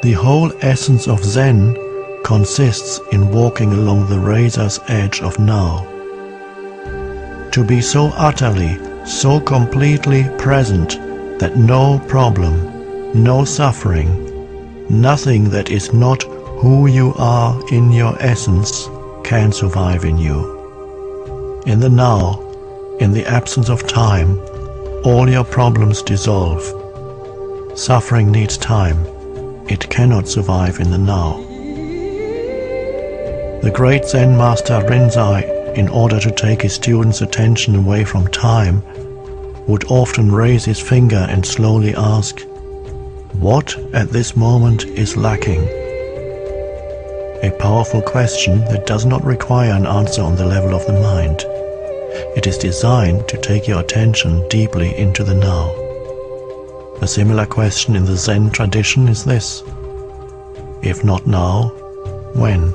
The whole essence of Zen consists in walking along the razor's edge of now. To be so utterly, so completely present that no problem, no suffering, nothing that is not who you are in your essence can survive in you. In the now, in the absence of time, all your problems dissolve. Suffering needs time. It cannot survive in the now. The great Zen master Rinzai, in order to take his students' attention away from time, would often raise his finger and slowly ask, "What at this moment is lacking?" A powerful question that does not require an answer on the level of the mind. It is designed to take your attention deeply into the now. A similar question in the Zen tradition is this: if not now, when?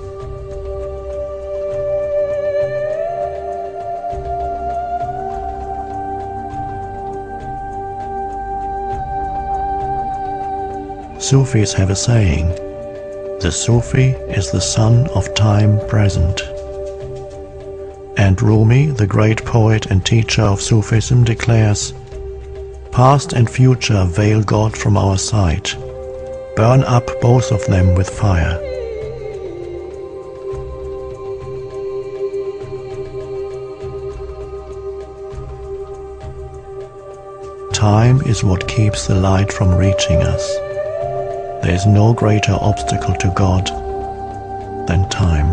Sufis have a saying, "The Sufi is the son of time present." And Rumi, the great poet and teacher of Sufism, declares, "Past and future veil God from our sight. Burn up both of them with fire." Time is what keeps the light from reaching us. There is no greater obstacle to God than time.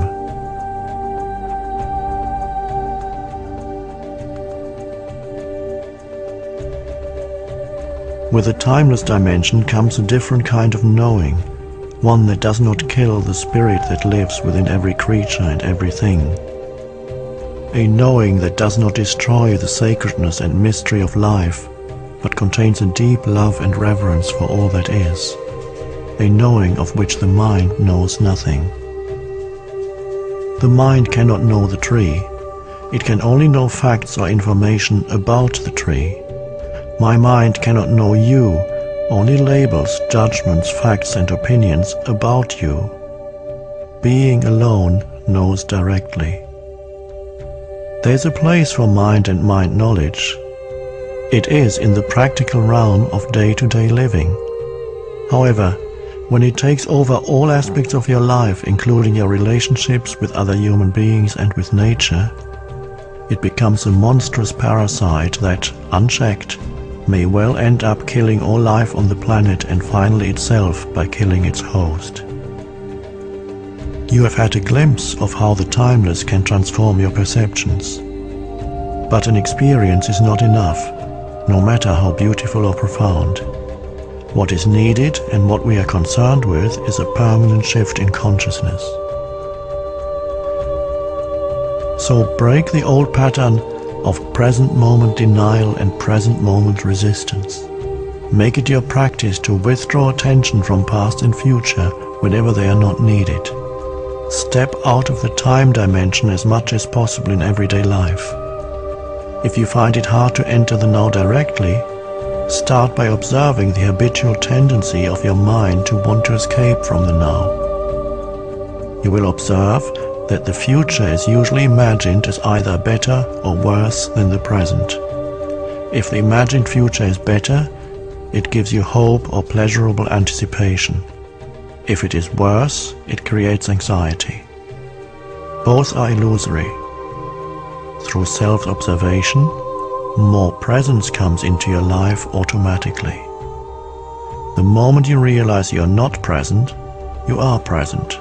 With the timeless dimension comes a different kind of knowing, one that does not kill the spirit that lives within every creature and everything. A knowing that does not destroy the sacredness and mystery of life, but contains a deep love and reverence for all that is. A knowing of which the mind knows nothing. The mind cannot know the tree. It can only know facts or information about the tree. My mind cannot know you, only labels, judgments, facts and opinions about you. Being alone knows directly. There is a place for mind and mind knowledge. It is in the practical realm of day-to-day living. However, when it takes over all aspects of your life, including your relationships with other human beings and with nature, it becomes a monstrous parasite that, unchecked, may well end up killing all life on the planet and finally itself by killing its host. You have had a glimpse of how the timeless can transform your perceptions. But an experience is not enough, no matter how beautiful or profound. What is needed and what we are concerned with is a permanent shift in consciousness. So break the old pattern of present moment denial and present moment resistance. Make it your practice to withdraw attention from past and future whenever they are not needed. Step out of the time dimension as much as possible in everyday life. If you find it hard to enter the now directly, start by observing the habitual tendency of your mind to want to escape from the now. You will observe that the future is usually imagined as either better or worse than the present. If the imagined future is better, it gives you hope or pleasurable anticipation. If it is worse, it creates anxiety. Both are illusory. Through self-observation, more presence comes into your life automatically. The moment you realize you are not present, you are present.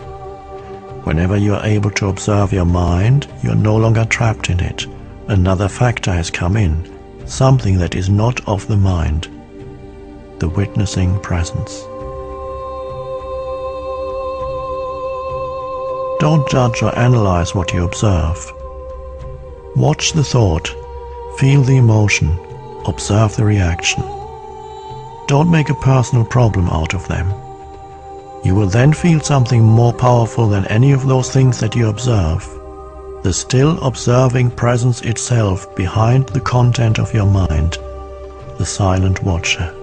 Whenever you are able to observe your mind, you are no longer trapped in it. Another factor has come in, something that is not of the mind, the witnessing presence. Don't judge or analyze what you observe. Watch the thought, feel the emotion, observe the reaction. Don't make a personal problem out of them. You will then feel something more powerful than any of those things that you observe. The still observing presence itself behind the content of your mind, the silent watcher.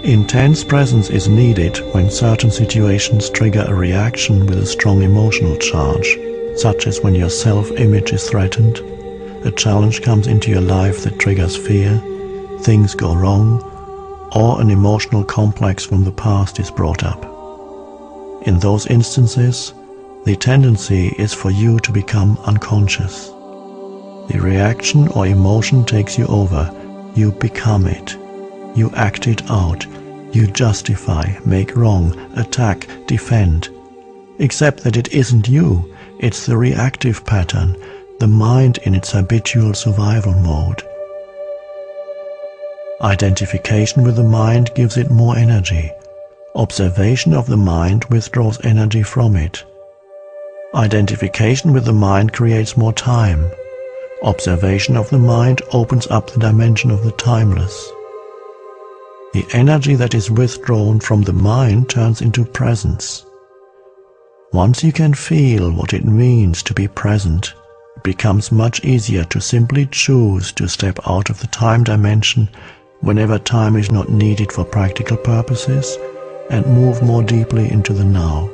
Intense presence is needed when certain situations trigger a reaction with a strong emotional charge, such as when your self-image is threatened, a challenge comes into your life that triggers fear, things go wrong, or an emotional complex from the past is brought up. In those instances, the tendency is for you to become unconscious. The reaction or emotion takes you over, you become it. You act it out, you justify, make wrong, attack, defend. Except that it isn't you, it's the reactive pattern, the mind in its habitual survival mode. Identification with the mind gives it more energy. Observation of the mind withdraws energy from it. Identification with the mind creates more time. Observation of the mind opens up the dimension of the timeless. The energy that is withdrawn from the mind turns into presence. Once you can feel what it means to be present, it becomes much easier to simply choose to step out of the time dimension whenever time is not needed for practical purposes and move more deeply into the now.